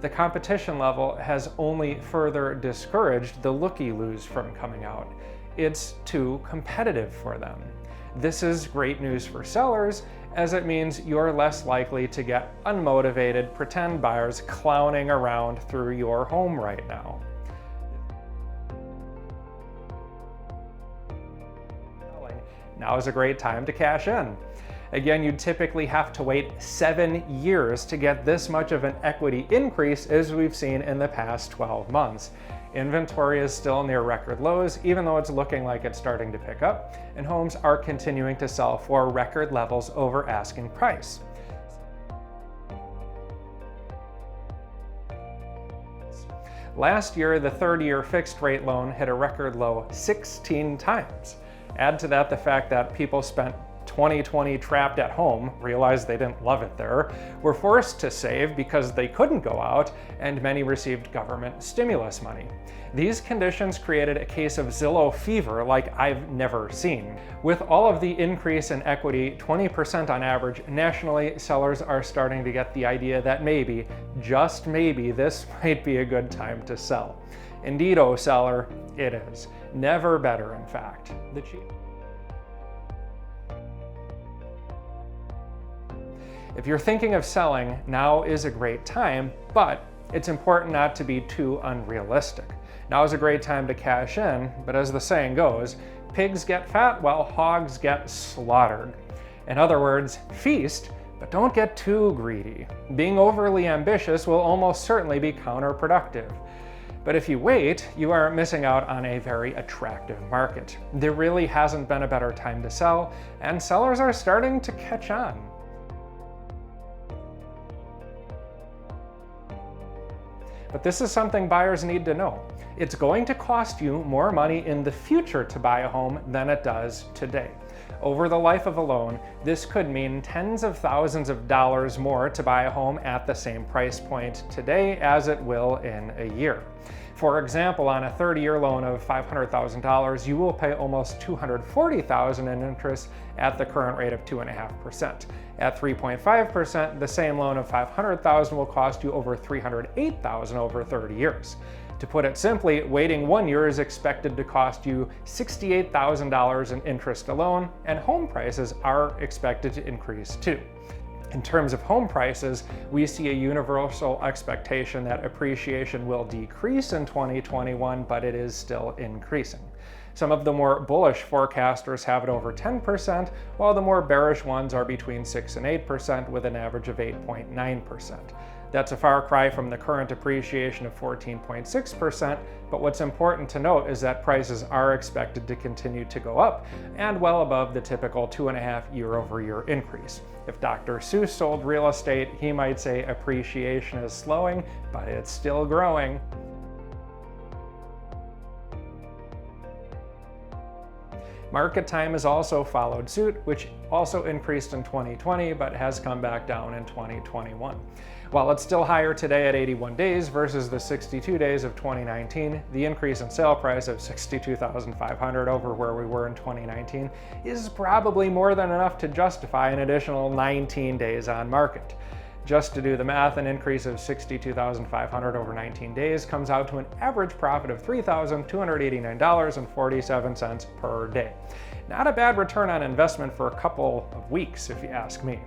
The competition level has only further discouraged the looky-loos from coming out. It's too competitive for them. This is great news for sellers, as it means you're less likely to get unmotivated pretend buyers clowning around through your home right now. Now is a great time to cash in. Again, you'd typically have to wait 7 years to get this much of an equity increase as we've seen in the past 12 months. Inventory is still near record lows, even though it's looking like it's starting to pick up, and homes are continuing to sell for record levels over asking price. Last year, the 30-year fixed rate loan hit a record low 16 times. Add to that the fact that people spent 2020 trapped at home, realized they didn't love it there, were forced to save because they couldn't go out, and many received government stimulus money. These conditions created a case of Zillow fever like I've never seen. With all of the increase in equity, 20% on average, nationally, sellers are starting to get the idea that maybe, just maybe, this might be a good time to sell. Indeed, oh seller, it is. Never better, in fact. If you're thinking of selling, now is a great time, but it's important not to be too unrealistic. Now is a great time to cash in, but as the saying goes, pigs get fat while hogs get slaughtered. In other words, feast, but don't get too greedy. Being overly ambitious will almost certainly be counterproductive. But if you wait, you are missing out on a very attractive market. There really hasn't been a better time to sell, and sellers are starting to catch on. But this is something buyers need to know. It's going to cost you more money in the future to buy a home than it does today. Over the life of a loan, this could mean tens of thousands of dollars more to buy a home at the same price point today as it will in a year. For example, on a 30-year loan of $500,000, you will pay almost $240,000 in interest at the current rate of 2.5%. At 3.5%, the same loan of $500,000 will cost you over $308,000 over 30 years. To put it simply, waiting 1 year is expected to cost you $68,000 in interest alone, and home prices are expected to increase too. In terms of home prices, we see a universal expectation that appreciation will decrease in 2021, but it is still increasing. Some of the more bullish forecasters have it over 10%, while the more bearish ones are between 6 and 8%, with an average of 8.9%. That's a far cry from the current appreciation of 14.6%, but what's important to note is that prices are expected to continue to go up, and well above the typical 2.5 year-over-year increase. If Dr. Seuss sold real estate, he might say appreciation is slowing, but it's still growing. Market time has also followed suit, which also increased in 2020, but has come back down in 2021. While it's still higher today at 81 days versus the 62 days of 2019, the increase in sale price of $62,500 over where we were in 2019 is probably more than enough to justify an additional 19 days on market. Just to do the math, an increase of $62,500 over 19 days comes out to an average profit of $3,289.47 per day. Not a bad return on investment for a couple of weeks, if you ask me.